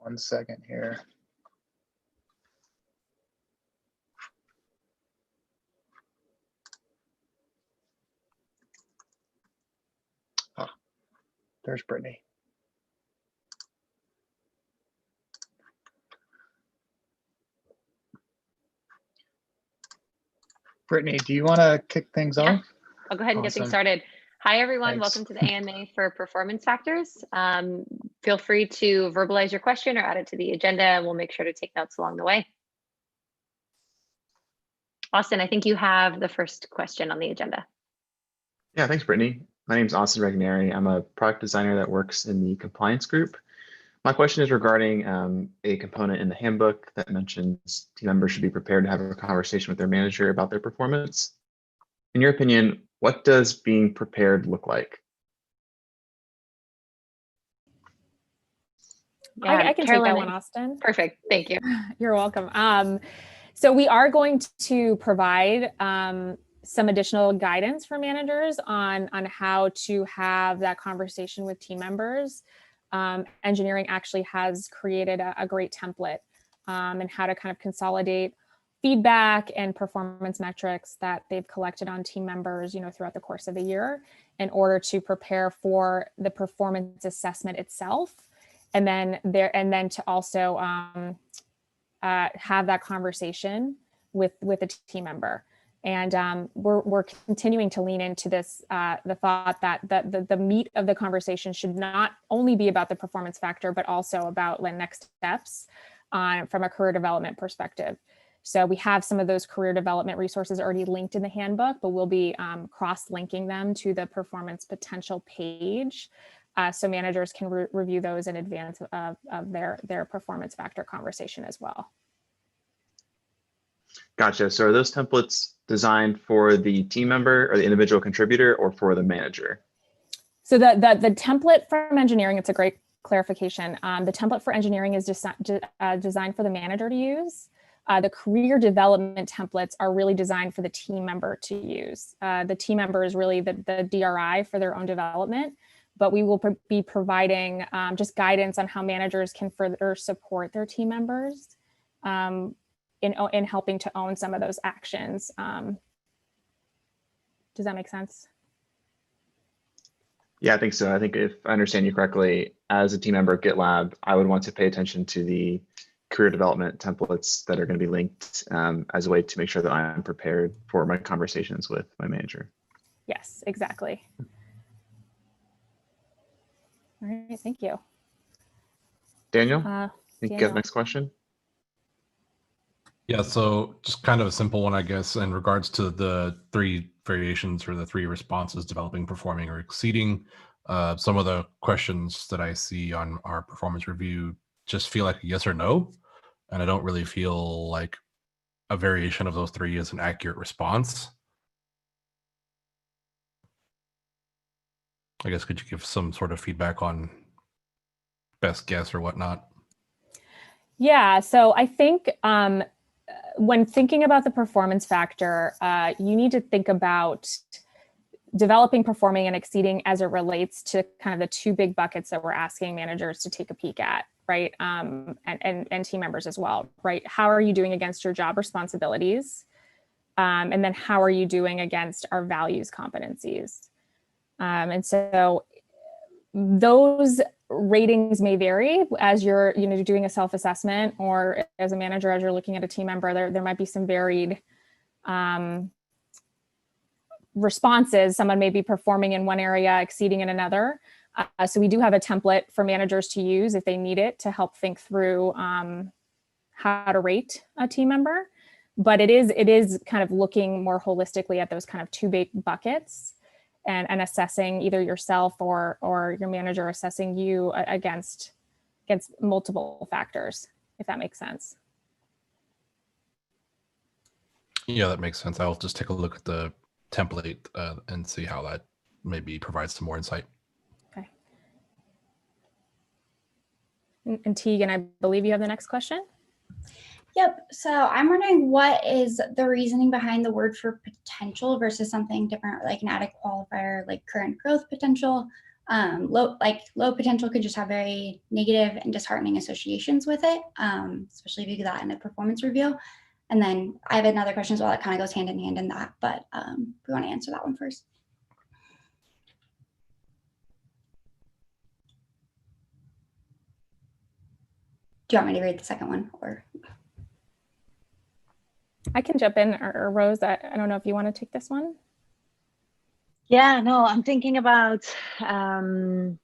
1 second here. Oh, there's Brittany. Brittany, do you want to kick things off? I'll go ahead and get things started. Hi, everyone. Welcome to the AMA for Performance Factors. Feel free to verbalize your question or add it to the agenda, and we'll make sure to take notes along the way. Austin, I think you have the first question on the agenda. Yeah, thanks, Brittany. My name is Austin Regneri. I'm a product designer that works in the compliance group. My question is regarding a component in the handbook that mentions team members should be prepared to have a conversation with their manager about their performance. In your opinion, what does being prepared look like? Yeah, I can take that one, Austin. Perfect. Thank you. You're welcome. So we are going to provide some additional guidance for managers on how to have that conversation with team members. Engineering actually has created a great template and how to kind of consolidate feedback and performance metrics that they've collected on team members, throughout the course of the year in order to prepare for the performance assessment itself. And then to also have that conversation with a team member. And we're continuing to lean into this, the thought that the meat of the conversation should not only be about the performance factor, but also about the next steps from a career development perspective. So we have some of those career development resources already linked in the handbook, but we'll be cross-linking them to the performance potential page. So managers can review those in advance of their performance factor conversation as well. Gotcha. So are those templates designed for the team member or the individual contributor or for the manager? So the template from engineering, it's a great clarification. The template for engineering is designed for the manager to use. The career development templates are really designed for the team member to use. The team member is really the DRI for their own development, but we will be providing just guidance on how managers can further support their team members in helping to own some of those actions. Does that make sense? Yeah, I think so. I think if I understand you correctly, as a team member at GitLab, I would want to pay attention to the career development templates that are going to be linked as a way to make sure that I'm prepared for my conversations with my manager. Yes, exactly. All right, thank you. Daniel, I think you got the next question. Yeah, so just kind of a simple one, I guess, in regards to the 3 variations or the 3 responses: developing, performing, or exceeding. Some of the questions that I see on our performance review just feel like a yes or no, and I don't really feel like a variation of those 3 is an accurate response. I guess, could you give some sort of feedback on best guess or whatnot? Yeah, so I think when thinking about the performance factor, you need to think about developing, performing, and exceeding as it relates to kind of the 2 big buckets that we're asking managers to take a peek at, right? And team members as well, right? How are you doing against your job responsibilities? And then how are you doing against our values competencies? And so those ratings may vary as you're doing a self-assessment, or as a manager, as you're looking at a team member, there might be some varied responses. Someone may be performing in one area, exceeding in another. So we do have a template for managers to use if they need it to help think through how to rate a team member. But it is kind of looking more holistically at those kind of 2 big buckets. And assessing either yourself or your manager assessing you against multiple factors, if that makes sense. Yeah, that makes sense. I'll just take a look at the template and see how that maybe provides some more insight. Okay. And Tegan, I believe you have the next question. Yep. So I'm wondering, what is the reasoning behind the word for potential versus something different, like an added qualifier, like current growth potential? Low potential could just have very negative and disheartening associations with it, especially if you do that in a performance review. And then I have another question as well that kind of goes hand in hand in that, but we want to answer that one first. Do you want me to read the second one, or? I can jump in, or Rose, I don't know if you want to take this one. Yeah, no, I'm thinking about, I'm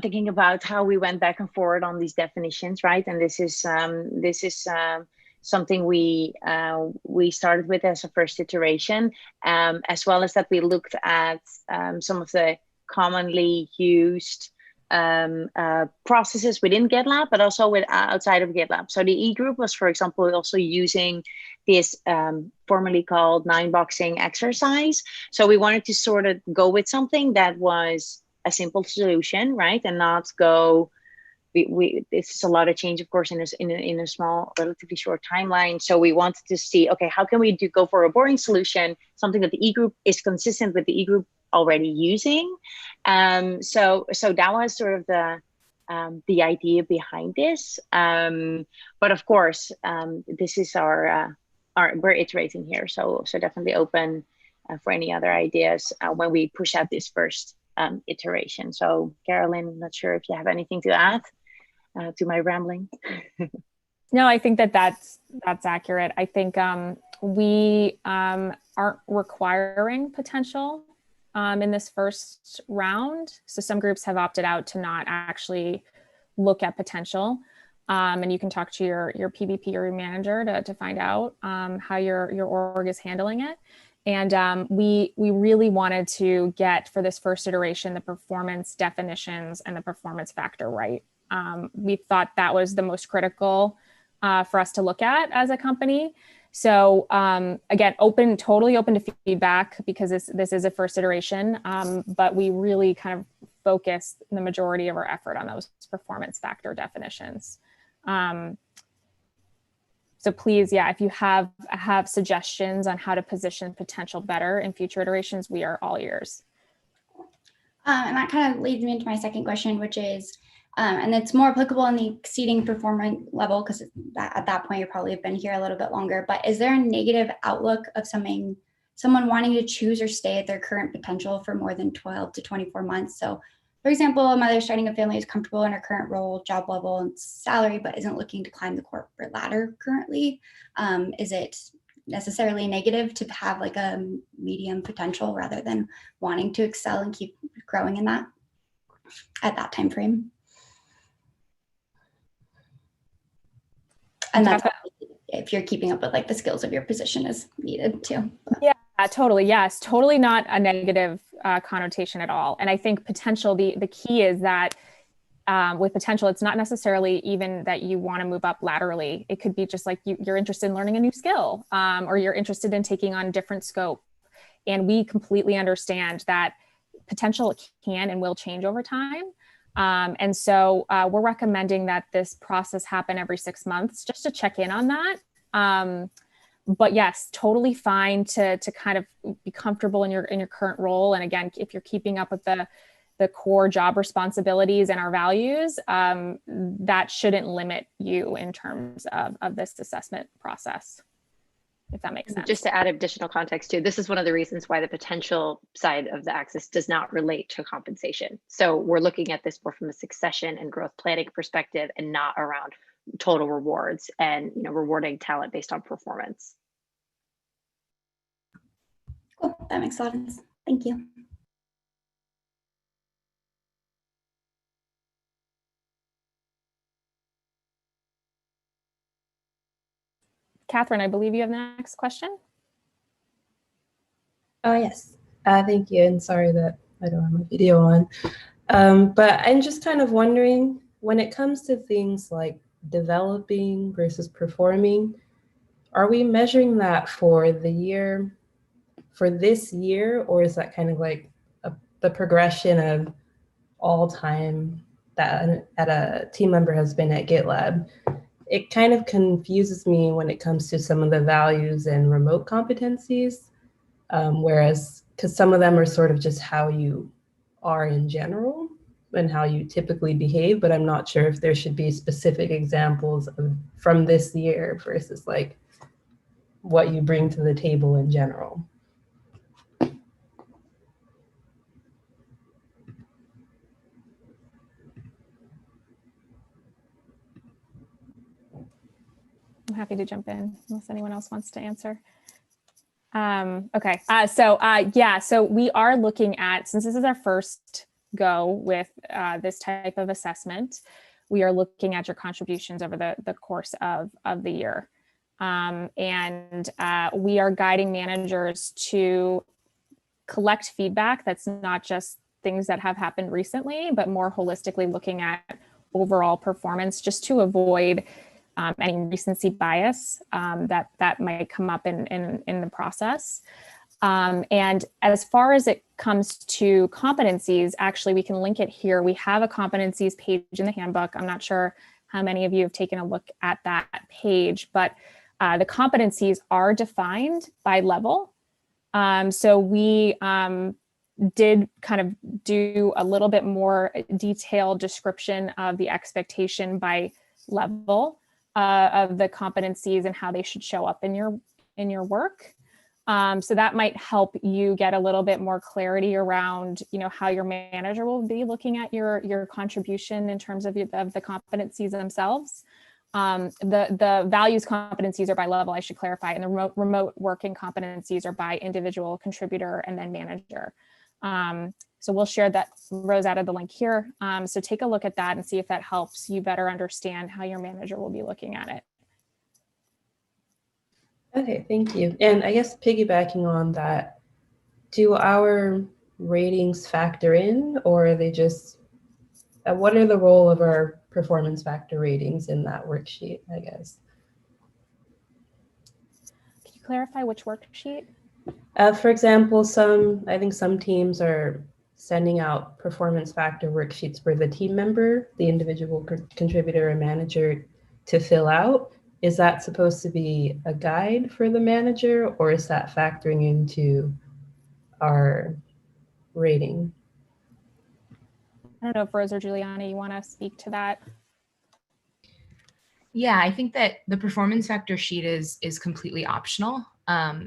thinking about how we went back and forward on these definitions, right? And this is something we started with as a first iteration, as well as that we looked at some of the commonly used processes within GitLab, but also outside of GitLab. So the E-group was, for example, also using this formerly called 9-boxing exercise. So we wanted to sort of go with something that was a simple solution, right? And not go, this is a lot of change, of course, in a small, relatively short timeline. So we wanted to see, okay, how can we go for a boring solution, something that the E-group is consistent with the E-group already using. So that was sort of the idea behind this. But of course, this is our we're iterating here. So definitely open for any other ideas when we push out this first iteration. So Carolyn, not sure if you have anything to add to my rambling. No, I think that's accurate. I think we aren't requiring potential in this first round. So some groups have opted out to not actually look at potential. And you can talk to your PVP or your manager to find out how your org is handling it. And we really wanted to get, for this first iteration, the performance definitions and the performance factor right. We thought that was the most critical for us to look at as a company. So again, totally open to feedback, because this is a first iteration, but we really kind of focused the majority of our effort on those performance factor definitions. So please, if you have suggestions on how to position potential better in future iterations, we are all ears. And that kind of leads me into my second question, which is, and it's more applicable in the exceeding performance level, because at that point you probably have been here a little bit longer, but is there a negative outlook of someone wanting to choose or stay at their current potential for more than 12 to 24 months? So for example, a mother starting a family is comfortable in her current role, job level, and salary, but isn't looking to climb the corporate ladder currently. Is it necessarily negative to have like a medium potential rather than wanting to excel and keep growing in that at that time frame? And that's if you're keeping up with like the skills of your position is needed too. Yeah, totally. Yes, totally not a negative connotation at all. And I think potential, the key is that with potential, it's not necessarily even that you want to move up laterally. It could be just like you're interested in learning a new skill, or you're interested in taking on different scope. And we completely understand that potential can and will change over time. And so we're recommending that this process happen every 6 months just to check in on that. But yes, totally fine to kind of be comfortable in your current role. And again, if you're keeping up with the core job responsibilities and our values, that shouldn't limit you in terms of this assessment process, if that makes sense. Just to add additional context too, this is one of the reasons why the potential side of the axis does not relate to compensation. So we're looking at this more from a succession and growth planning perspective, and not around total rewards and rewarding talent based on performance. Cool, that makes a lot of sense. Thank you. Catherine, I believe you have the next question. Oh, yes. Thank you. And sorry that I don't have my video on. But I'm just kind of wondering, when it comes to things like developing versus performing, are we measuring that for this year, or is that kind of like the progression of all time that a team member has been at GitLab? It kind of confuses me when it comes to some of the values and remote competencies, whereas because some of them are sort of just how you are in general and how you typically behave, but I'm not sure if there should be specific examples from this year versus like what you bring to the table in general. I'm happy to jump in unless anyone else wants to answer. Okay, so we are looking at, since this is our first go with this type of assessment, we are looking at your contributions over the course of the year. And we are guiding managers to collect feedback that's not just things that have happened recently, but more holistically looking at overall performance, just to avoid any recency bias that might come up in the process. And as far as it comes to competencies, actually, we can link it here. We have a competencies page in the handbook. I'm not sure how many of you have taken a look at that page, but the competencies are defined by level. So we did kind of do a little bit more detailed description of the expectation by level of the competencies and how they should show up in your work. So that might help you get a little bit more clarity around, how your manager will be looking at your contribution in terms of the competencies themselves. The values competencies are by level, I should clarify, and the remote working competencies are by individual contributor and then manager. So we'll share that. Rose added the link here. So take a look at that and see if that helps you better understand how your manager will be looking at it. Okay, thank you. And I guess piggybacking on that, do our ratings factor in, or are they just, what are the role of our performance factor ratings in that worksheet, I guess? Can you clarify which worksheet? For example, I think some teams are sending out performance factor worksheets for the team member, the individual contributor or manager to fill out. Is that supposed to be a guide for the manager, or is that factoring into our rating? I don't know if Rose or Juliana, you want to speak to that? Yeah, I think that the performance factor sheet is completely optional.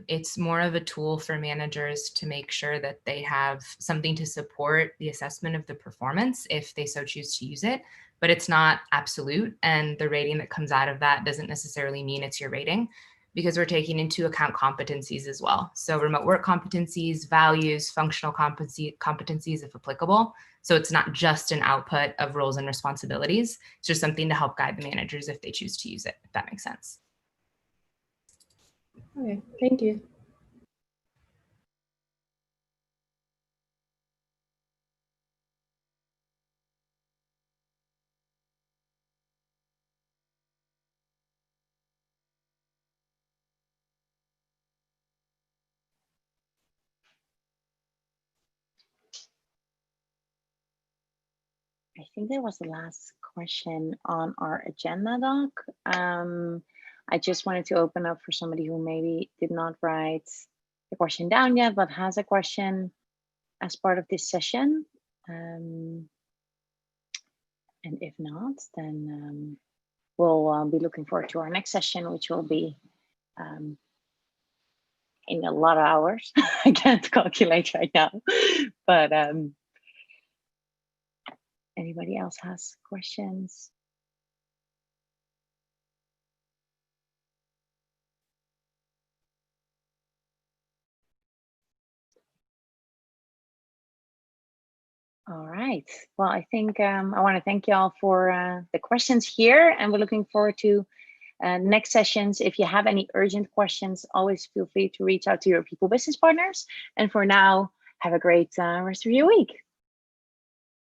It's more of a tool for managers to make sure that they have something to support the assessment of the performance if they so choose to use it, but it's not absolute. And the rating that comes out of that doesn't necessarily mean it's your rating, because we're taking into account competencies as well. So remote work competencies, values, functional competencies if applicable. So it's not just an output of roles and responsibilities. It's just something to help guide the managers if they choose to use it, if that makes sense. Okay, thank you. I think that was the last question on our agenda, Doc. I just wanted to open up for somebody who maybe did not write the question down yet, but has a question as part of this session. And if not, then we'll be looking forward to our next session, which will be in a lot of hours. I can't calculate right now, but anybody else has questions? All right. Well, I think I want to thank you all for the questions here, and we're looking forward to next sessions. If you have any urgent questions, always feel free to reach out to your people business partners. And for now, have a great rest of your week.